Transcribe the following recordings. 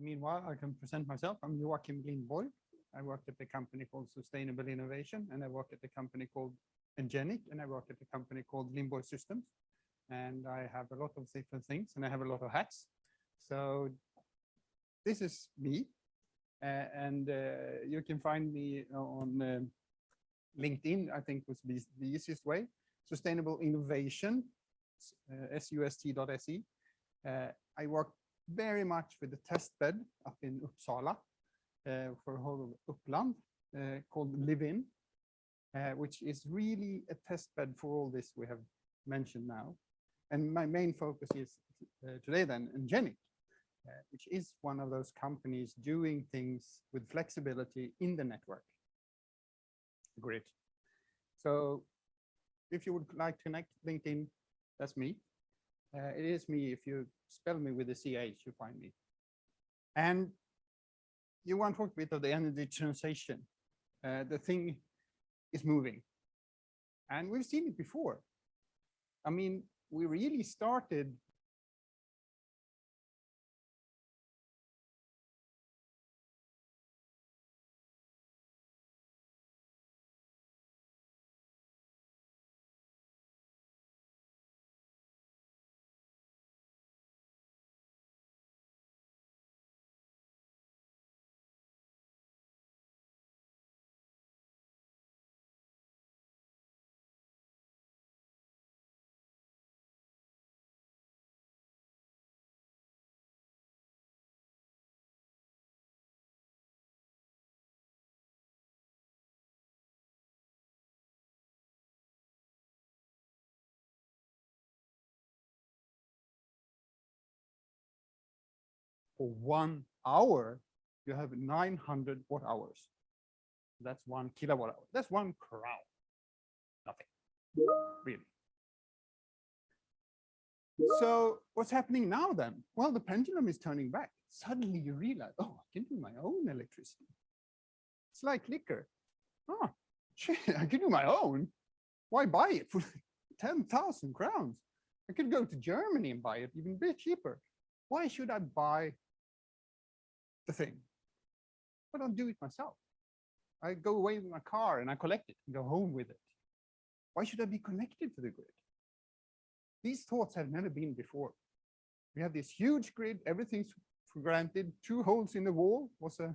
Meanwhile, I can present myself. I'm Joachim Lindborg. I work at a company called Sustainable Innovation, and I work at a company called NGenic, and I work at a company called Lindborg Systems. And I have a lot of different things, and I have a lot of hats. So this is me, and you can find me on LinkedIn. I think was the easiest way. Sustainable Innovation, sust.se. I work very much with the test bed up in Uppsala for a whole of Uppland called Live-In, which is really a test bed for all this we have mentioned now. And my main focus is today then NGenic, which is one of those companies doing things with flexibility in the network grid. So if you would like to connect LinkedIn, that's me. It is me. If you spell me with a CH, you find me. And you want to talk a bit of the energy transition. The thing is moving. And we've seen it before. I mean, we really started for 1 hour, you have 900 watt hours. That's 1 kilowatt hour. That's 1 crown. Nothing, really. So what's happening now then? Well, the pendulum is turning back. Suddenly you realize, oh, I can do my own electricity. It's like liquor. Oh, shit, I can do my own. Why buy it for 10,000 crowns? I could go to Germany and buy it even a bit cheaper. Why should I buy the thing? Why don't do it myself? I go away with my car and I collect it and go home with it. Why should I be connected to the grid? These thoughts have never been before. We have this huge grid, everything's for granted. 2 holes in the wall was a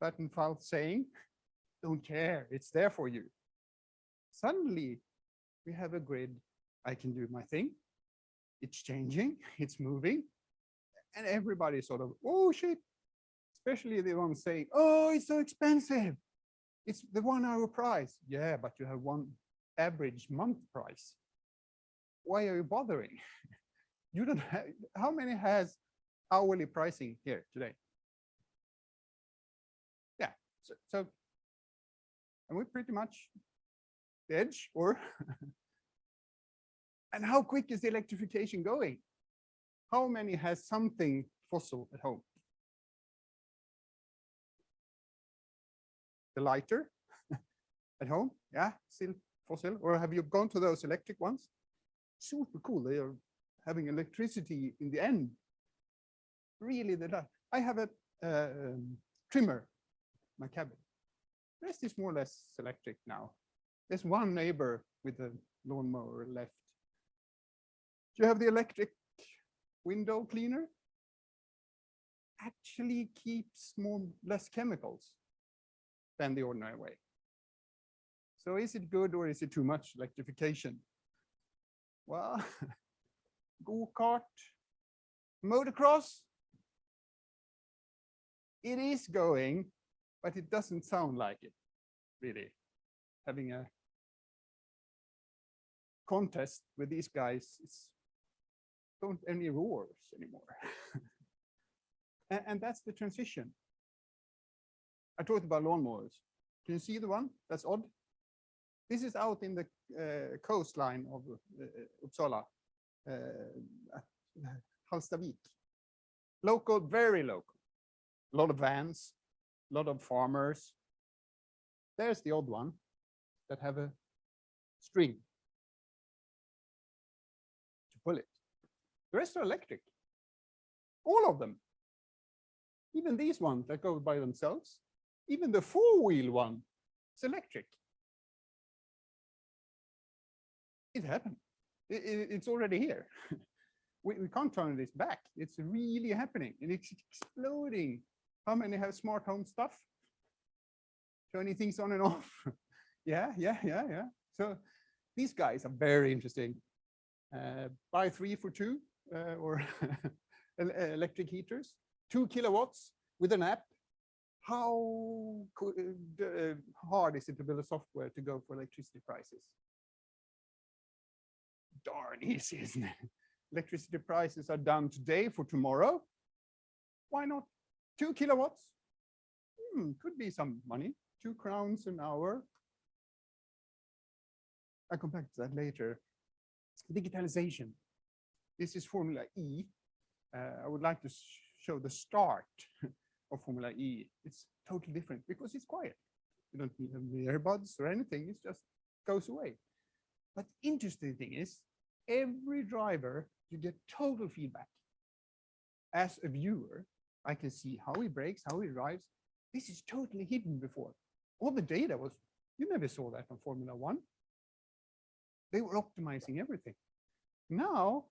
Vattenfall saying. Don't care, it's there for you. Suddenly, we have a grid. I can do my thing. It's changing, it's moving. And everybody sort of, oh shit. Especially the ones saying, oh, it's so expensive. It's the 1 hour price. Yeah, but you have 1 average month price. Why are you bothering? You don't have, how many has hourly pricing here today? Yeah, so and we're pretty much the edge, or and how quick is the electrification going? How many has something fossil at home? The lighter at home, yeah, still fossil. Or have you gone to those electric ones? Super cool. They are having electricity in the end. Really, I have a trimmer, my cabin. The rest is more or less electric now. There's one neighbor with a lawnmower left. Do you have the electric window cleaner? Actually keeps less chemicals than the ordinary way. So is it good or is it too much electrification? Well, go-kart, motocross, it is going, but it doesn't sound like it, really. Having a contest with these guys, it's don't any roars anymore. and that's the transition. I talked about lawnmowers. Can you see the one? That's odd. This is out in the coastline of Uppsala, Hallstavik. Local, very local. A lot of vans, a lot of farmers. There's the odd one that have a string to pull it. The rest are electric. All of them. Even these ones that go by themselves, even the four-wheel one is electric. It happened. It's already here. We can't turn this back. It's really happening, and it's exploding. How many have smart home stuff? Turning things on and off. Yeah. So these guys are very interesting. Buy 3 for 2 or electric heaters, 2 kilowatts with an app. How hard is it to build a software to go for electricity prices? Darn easy, isn't it? Electricity prices are down today for tomorrow. Why not 2 kilowatts? Could be some money. 2 crowns an hour. I'll come back to that later. Digitalization. This is Formula E. I would like to show the start of Formula E. It's totally different because it's quiet. You don't need any earbuds or anything. It just goes away. But interesting thing is, every driver, you get total feedback. As a viewer, I can see how he brakes, how he drives. This is totally hidden before. All the data was, you never saw that on Formula One. They were optimizing everything. Now,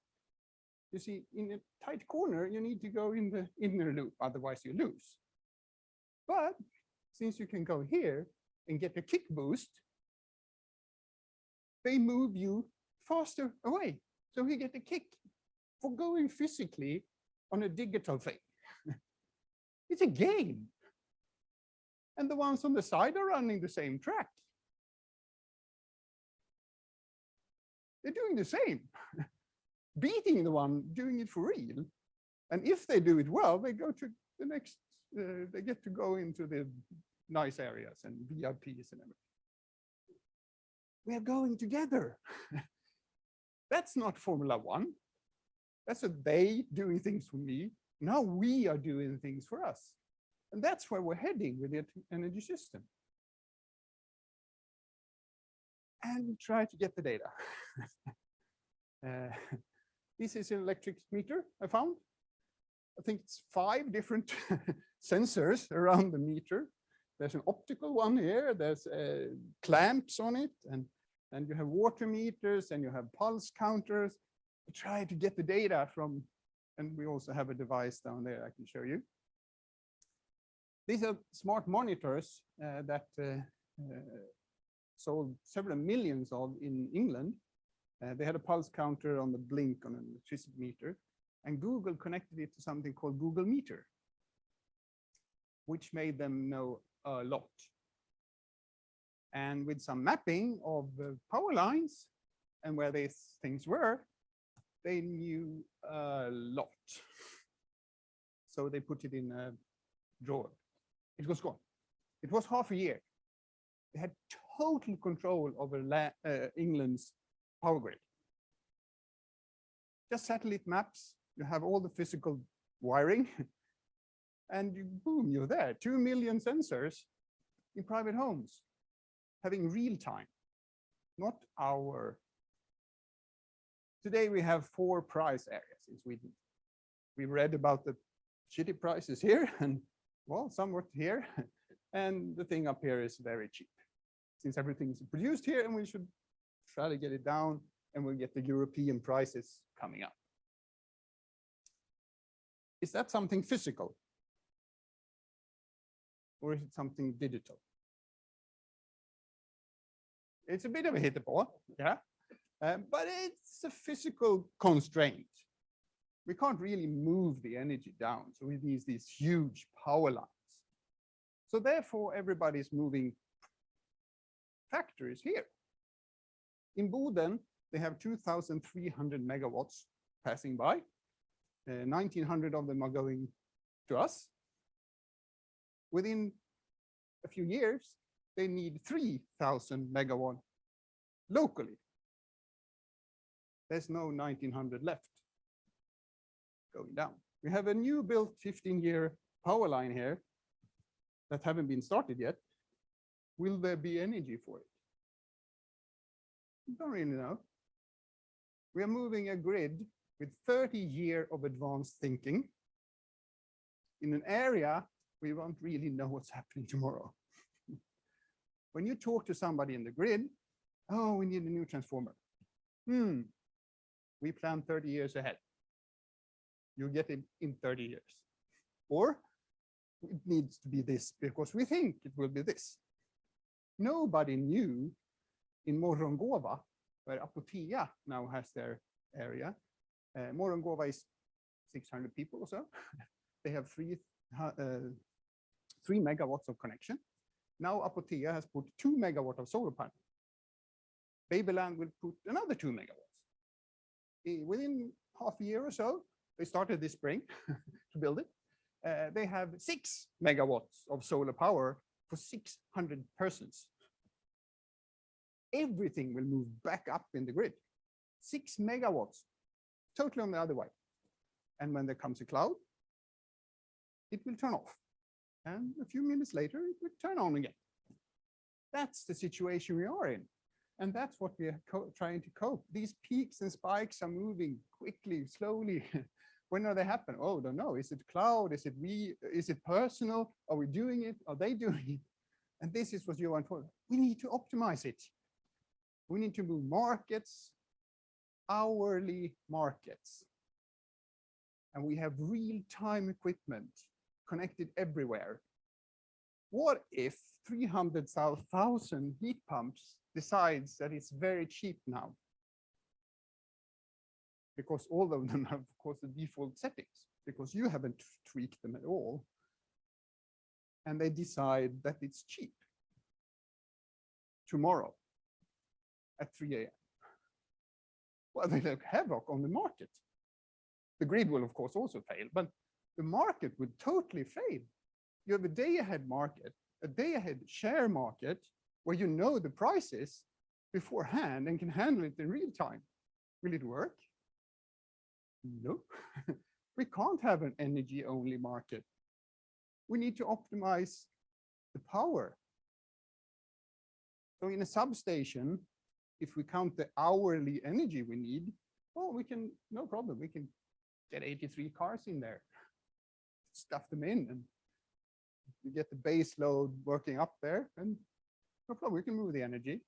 you see, in a tight corner, you need to go in the inner loop, otherwise you lose. But since you can go here and get a kick boost, they move you faster away. So we get a kick for going physically on a digital thing. It's a game. And the ones on the side are running the same track. They're doing the same, beating the one doing it for real. And if they do it well, they go to the next, they get to go into the nice areas and VIPs and everything. We are going together. That's not Formula One. That's a they doing things for me. Now we are doing things for us. And that's where we're heading with the energy system. And we try to get the data. This is an electric meter I found. I think it's 5 different sensors around the meter. There's an optical one here. There's clamps on it. And you have water meters and you have pulse counters. We try to get the data from, and we also have a device down there I can show you. These are smart monitors that sold several millions of in England. They had a pulse counter on the blink on an electricity meter, and Google connected it to something called Google Meter, which made them know a lot. And with some mapping of the power lines and where these things were, they knew a lot. So they put it in a drawer. It was gone. It was half a year. They had total control over England's power grid. Just satellite maps. You have all the physical wiring, and boom, you're there. 2 million sensors in private homes, having real time, not hour. Today we have 4 price areas in Sweden. We read about the shitty prices here, and well, somewhat here, and the thing up here is very cheap, since everything's produced here, and we should try to get it down, and we'll get the European prices coming up. Is that something physical? Or is it something digital? It's a bit of a hit the ball, yeah, but it's a physical constraint. We can't really move the energy down, so we need these huge power lines. So therefore, everybody's moving factories here. In Boden, they have 2,300 megawatts passing by. 1,900 of them are going to us. Within a few years, they need 3,000 megawatt locally. There's no 1,900 left going down. We have a new built 15-year power line here that haven't been started yet. Will there be energy for it? Don't really know. We are moving a grid with 30 years of advanced thinking. in an area we won't really know what's happening tomorrow. When you talk to somebody in the grid, oh, we need a new transformer. We plan 30 years ahead. You get it in 30 years. Or it needs to be this because we think it will be this. Nobody knew in Morgongåva, where Apotea now has their area. Morgongåva is 600 people or so. They have 3 megawatts of connection. Now Apotea has put 2 megawatts of solar panel. Babyland will put another 2 megawatts. Within half a year or so, they started this spring to build it. They have 6 megawatts of solar power for 600 persons. Everything will move back up in the grid. 6 megawatts, totally on the other way. And when there comes a cloud, it will turn off. And a few minutes later, it will turn on again. That's the situation we are in. And that's what we are trying to cope. These peaks and spikes are moving quickly, slowly. When do they happen? Oh, don't know. Is it cloud? Is it we? Is it personal? Are we doing it? Are they doing it? And this is what Johan told us. We need to optimize it. We need to move markets, hourly markets. And we have real-time equipment connected everywhere. What if 300,000 heat pumps decides that it's very cheap now? Because all of them have, of course, the default settings, because you haven't tweaked them at all. And they decide that it's cheap tomorrow at 3 a.m. Well, they make havoc on the market. The grid will, of course, also fail, but the market would totally fail. You have a day-ahead market, a day-ahead share market, where you know the prices beforehand and can handle it in real time. Will it work? No. We can't have an energy-only market. We need to optimize the power. So in a substation, if we count the hourly energy we need, well, we can, no problem, we can get 83 cars in there, stuff them in, and you get the base load working up there, and no problem, we can move the energy.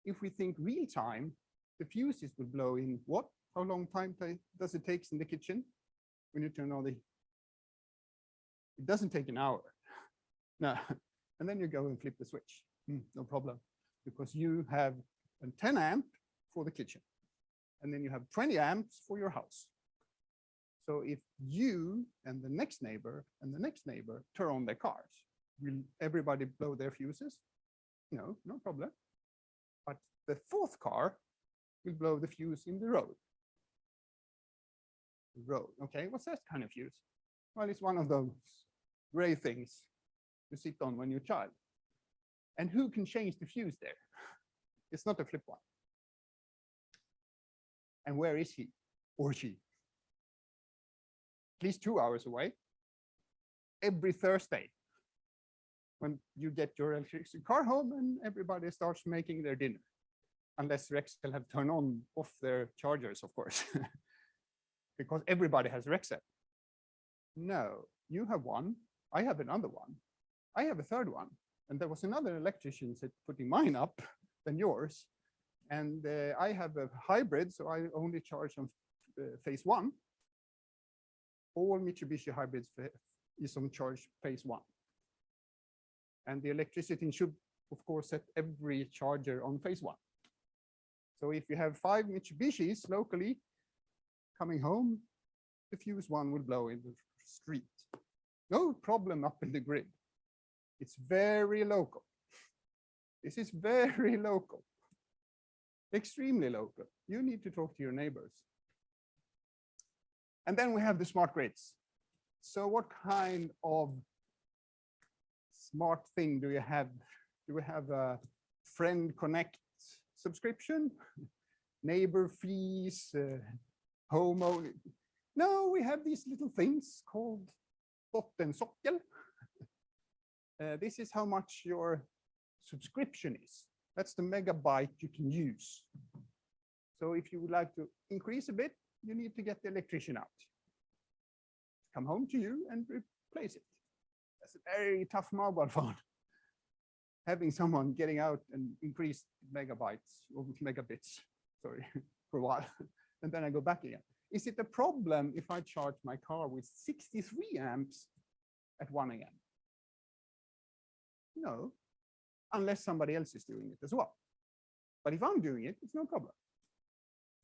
If we think real time, the fuses will blow in what? How long time does it take in the kitchen when you turn on the, it doesn't take an hour. No, and then you go and flip the switch, no problem, because you have a 10 amp for the kitchen, and then you have 20 amps for your house. So if you and the next neighbor and the next neighbor turn on their cars, will everybody blow their fuses? No, no problem. But the fourth car will blow the fuse in the road. Okay, what's that kind of fuse? Well, it's one of those gray things you sit on when you're a child. And who can change the fuse there? It's not a flip one. And where is he or she? At least 2 hours away. Every Thursday, when you get your electric car home and everybody starts making their dinner, unless Rexel have turned on off their chargers, of course, because everybody has Rexel. No, you have one, I have another one, I have a third one, and there was another electrician putting mine up than yours, and I have a hybrid, so I only charge on phase 1. All Mitsubishi hybrids is on charge phase 1. And the electricity should, of course, set every charger on phase 1. So if you have 5 Mitsubishis locally coming home, the fuse one will blow in the street. No problem up in the grid. It's very local. This is very local, extremely local. You need to talk to your neighbors. And then we have the smart grids. So what kind of smart thing do you have? Do we have a friend connect subscription, neighbor fees, home? No, we have these little things called bottensockel. This is how much your subscription is. That's the megabyte you can use. So if you would like to increase a bit, you need to get the electrician out. come home to you and replace it. That's a very tough mobile phone. Having someone getting out and increase megabytes or megabits, sorry, for a while, and then I go back again. Is it a problem if I charge my car with 63 amps at 1 a.m.? No, unless somebody else is doing it as well. But if I'm doing it, it's no problem.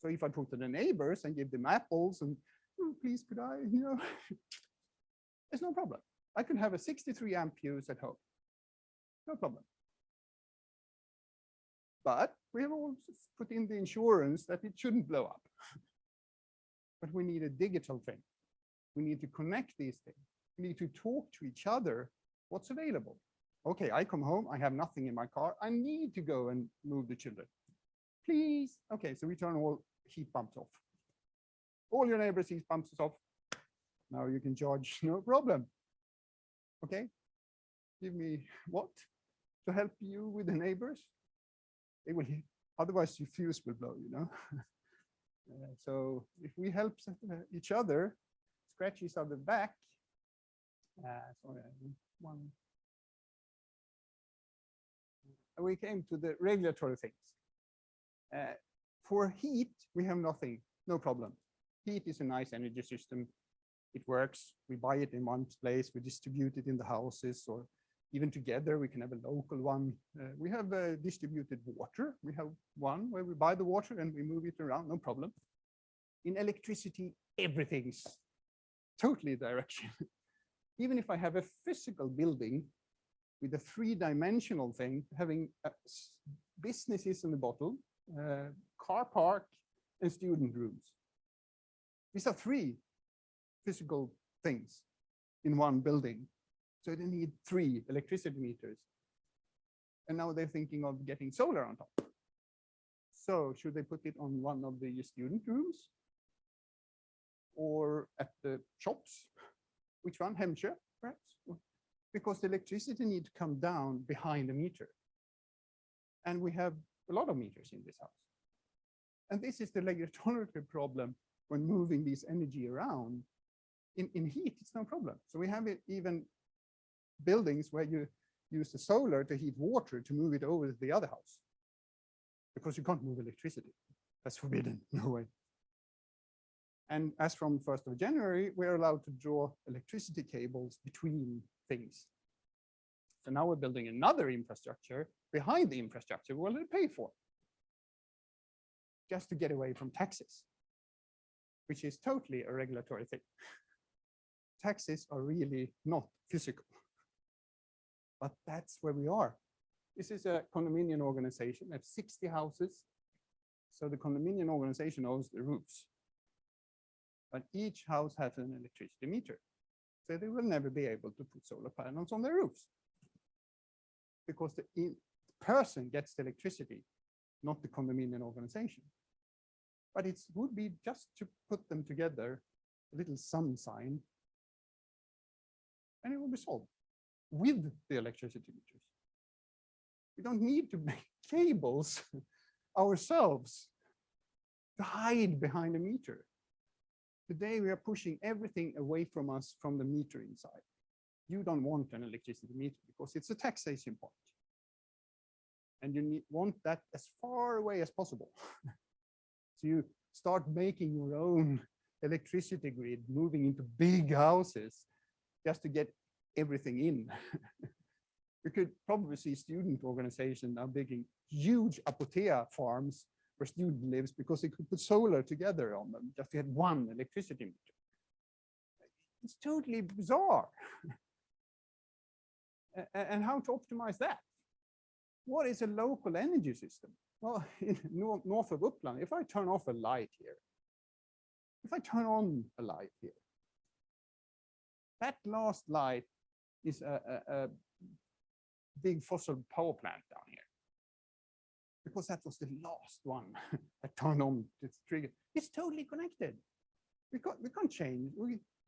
So if I talk to the neighbors and give them apples and, oh, please could I, it's no problem. I can have a 63 amp fuse at home. No problem. But we have also put in the insurance that it shouldn't blow up. But we need a digital thing. We need to connect these things. We need to talk to each other. What's available? Okay, I come home, I have nothing in my car. I need to go and move the children. Please. Okay, so we turn all heat pumps off. All your neighbors' heat pumps off. Now you can charge, no problem. Okay, give me what? To help you with the neighbors? They will, otherwise your fuse will blow, So if we help each other, scratch each other back. Sorry, one. We came to the regulatory things. For heat, we have nothing, no problem. Heat is a nice energy system. It works. We buy it in one place. We distribute it in the houses, or even together, we can have a local one. We have distributed water. We have one where we buy the water and we move it around, no problem. In electricity, everything's totally direction. Even if I have a physical building with a three-dimensional thing, having businesses in the bottom, car park, and student rooms. These are three physical things in one building. So they need 3 electricity meters. And now they're thinking of getting solar on top. So should they put it on one of the student rooms? Or at the shops? Which one? Hemköp, perhaps? Because the electricity needs to come down behind the meter. And we have a lot of meters in this house. And this is the regulatory problem when moving this energy around. In heat, it's no problem. So we have it even buildings where you use the solar to heat water to move it over to the other house. Because you can't move electricity. That's forbidden, no way. And as from 1st of January, we're allowed to draw electricity cables between things. So now we're building another infrastructure behind the infrastructure we'll pay for. Just to get away from taxes, which is totally a regulatory thing. Taxes are really not physical. But that's where we are. This is a condominium organization. They have 60 houses. So the condominium organization owns the roofs. But each house has an electricity meter. So they will never be able to put solar panels on their roofs. Because the person gets the electricity, not the condominium organization. But it would be just to put them together, a little sun sign, and it will be solved with the electricity meters. We don't need to make cables ourselves to hide behind a meter. Today, we are pushing everything away from us from the meter inside. You don't want an electricity meter because it's a taxation point. And you want that as far away as possible. So you start making your own electricity grid, moving into big houses just to get everything in. You could probably see student organizations now making huge apotea farms where student lives because they could put solar together on them just to have one electricity meter. It's totally bizarre. And how to optimize that? What is a local energy system? Well, in north of Uppland, if I turn off a light here, if I turn on a light here, that last light is a big fossil power plant down here. Because that was the last one that turned on this trigger. It's totally connected. We can't change.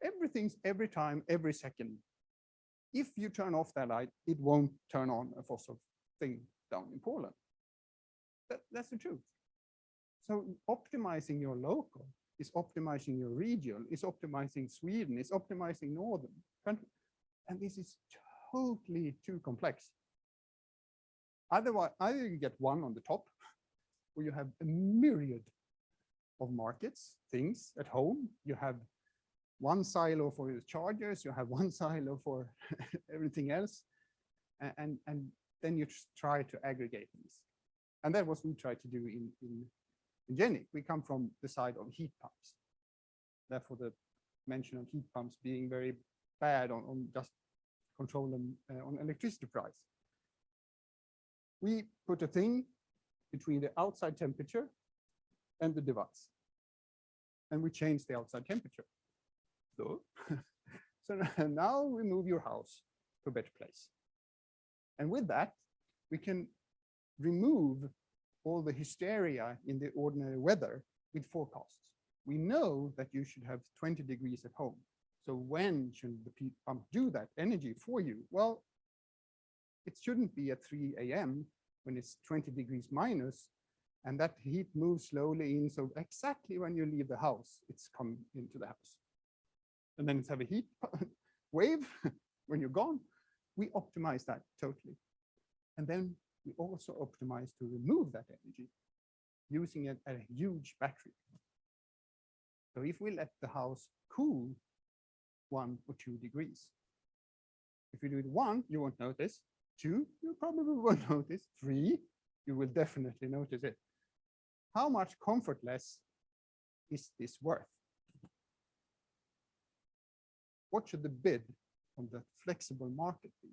Everything's every time, every second. If you turn off that light, it won't turn on a fossil thing down in Poland. That's the truth. So optimizing your local is optimizing your region, is optimizing Sweden, is optimizing northern country. And this is totally too complex. Otherwise, either you get one on the top, or you have a myriad of markets, things at home. You have one silo for your chargers, you have one silo for everything else. And then you try to aggregate these. And that's what we try to do in NGenic. We come from the side of heat pumps. Therefore, the mention of heat pumps being very bad on just control them on electricity price. We put a thing between the outside temperature and the device. And we change the outside temperature. So, so now we move your house to a better place. And with that, we can remove all the hysteria in the ordinary weather with forecasts. We know that you should have 20 degrees at home. So when should the heat pump do that energy for you? Well, it shouldn't be at 3 a.m. when it's 20 degrees minus, and that heat moves slowly in. So exactly when you leave the house, it's come into the house. And then it's have a heat wave when you're gone. We optimize that totally. And then we also optimize to remove that energy using a huge battery. So if we let the house cool 1 or 2 degrees, if you do it 1, you won't notice. 2, you probably won't notice. 3, you will definitely notice it. How much comfort less is this worth? What should the bid on the flexible market be?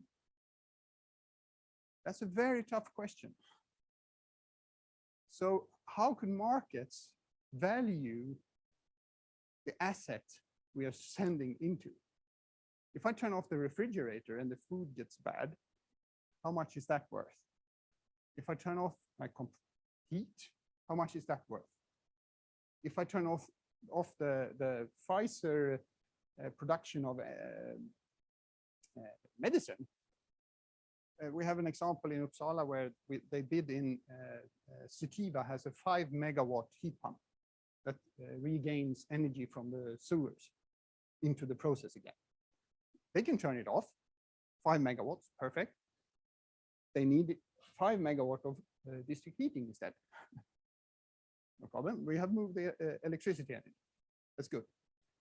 That's a very tough question. So how can markets value the asset we are sending into? If I turn off the refrigerator and the food gets bad, how much is that worth? If I turn off my heat, how much is that worth? If I turn off the Pfizer production of medicine, we have an example in Uppsala where they did in Citiva has a 5 megawatt heat pump that regains energy from the sewers into the process again. They can turn it off, 5 megawatts, perfect. They need 5 megawatt of district heating instead. No problem. We have moved the electricity energy. That's good.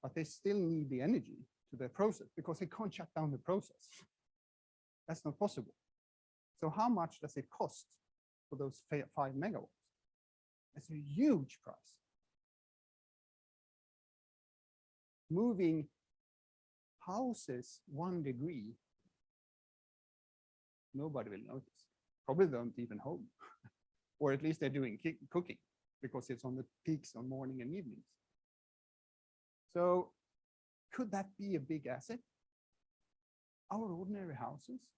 But they still need the energy to the process because they can't shut down the process. That's not possible. So how much does it cost for those 5 megawatts? That's a huge price. Moving houses 1 degree, nobody will notice. Probably don't even home. Or at least they're doing cooking because it's on the peaks on morning and evenings. So could that be a big asset? Our ordinary houses?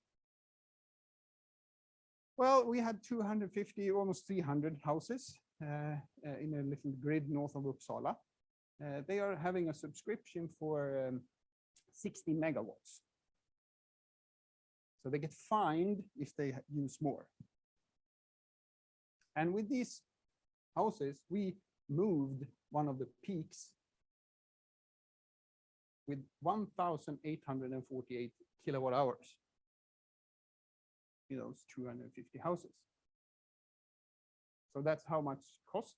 Well, we had 250, almost 300 houses in a little grid north of Uppsala. They are having a subscription for 60 megawatts. So they get fined if they use more. And with these houses, we moved one of the peaks with 1,848 kilowatt hours in those 250 houses. So that's how much cost?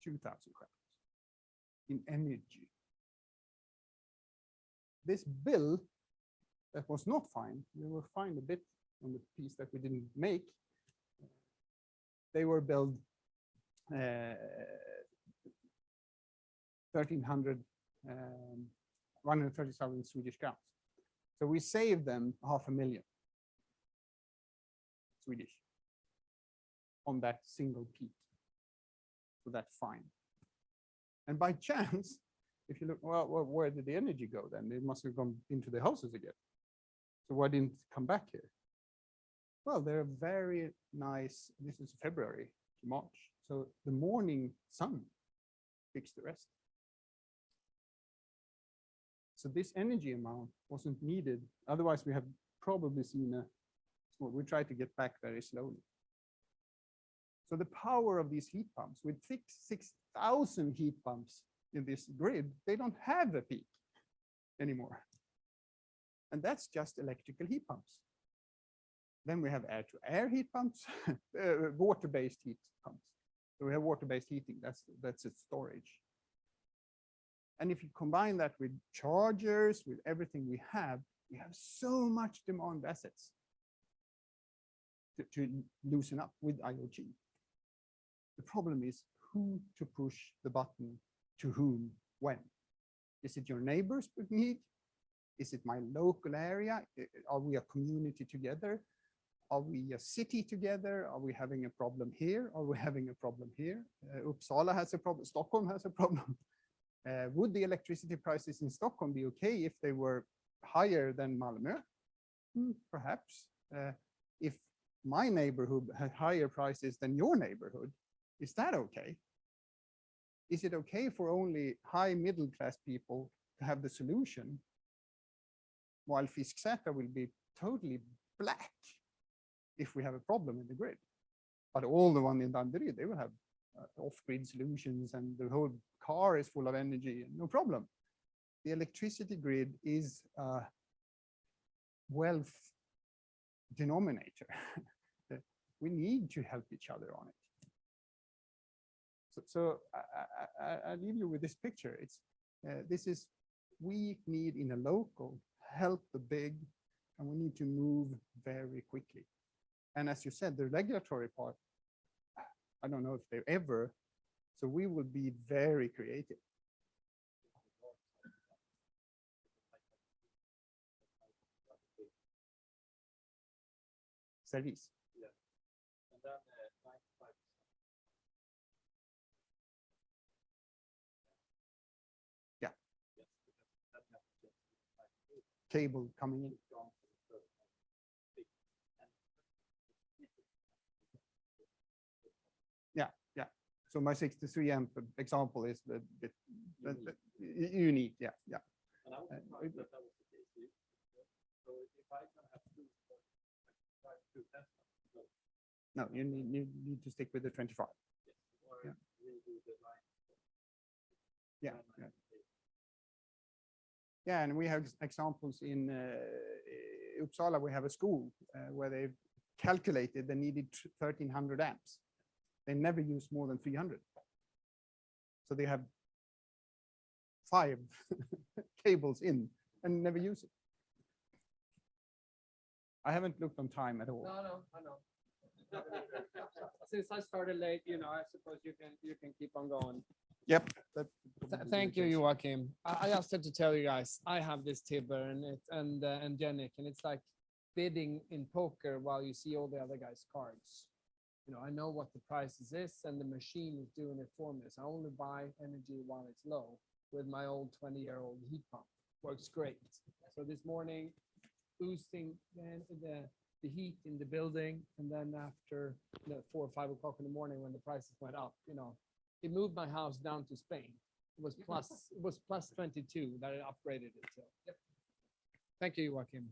2,000 crowns in energy. This bill that was not fined, we will find a bit on the piece that we didn't make. They were billed 130,000 Swedish crowns. So we saved them 500,000 Swedish on that single peak. So that's fine. And by chance, if you look, well, where did the energy go then? It must have gone into the houses again. So why didn't it come back here? Well, they're very nice. This is February to March. So the morning sun fixed the rest. So this energy amount wasn't needed. Otherwise, we have probably seen we try to get back very slowly. So the power of these heat pumps, with 6,000 heat pumps in this grid, they don't have a peak anymore. And that's just electrical heat pumps. Then we have air-to-air heat pumps, water-based heat pumps. So we have water-based heating, that's its storage. And if you combine that with chargers, with everything we have so much demand assets to loosen up with IoT. The problem is who to push the button to whom, when. Is it your neighbor's need? Is it my local area? Are we a community together? Are we a city together? Are we having a problem here? Are we having a problem here? Uppsala has a problem. Stockholm has a problem. Would the electricity prices in Stockholm be okay if they were higher than Malmö? Perhaps. If my neighborhood had higher prices than your neighborhood, is that okay? Is it okay for only high middle class people to have the solution, while Fisksätra will be totally black if we have a problem in the grid? But all the one in Danderyd, they will have off-grid solutions and the whole car is full of energy and no problem. The electricity grid is a wealth denominator. We need to help each other on it. So I leave you with this picture. It's this is we need in a local help the big, and we need to move very quickly. And as you said, the regulatory part, I don't know if they ever. So we will be very creative. Service. Yeah. And then 95%. Yeah. Yes, because that happens. Cable coming in. Yeah, yeah. So my 63 amp example is the unique. Yeah, yeah. And I was surprised that was the case. So if I can have two Tesla, no, you need to stick with the 25. yes, or Yeah. redo the line. Yeah, yeah. Yeah, and we have examples in Uppsala. We have a school where they've calculated they needed 1,300 amps. They never use more than 300. So they have 5 cables in and never use it. I haven't looked on time at all. No, I know. Since I started late, I suppose you can keep on going. Yep. Thank you, Joachim. I just had to tell you guys, I have this Tibber and NGenic, and it's like bidding in poker while you see all the other guys' cards. I know what the prices is, and the machine is doing it for me. So I only buy energy while it's low with my old 20-year-old heat pump. Works great. So this morning, boosting the heat in the building, and then after 4 or 5 o'clock in the morning when the prices went up, it moved my house down to Spain. It was plus 22 that it upgraded it. So. Thank you, Joachim.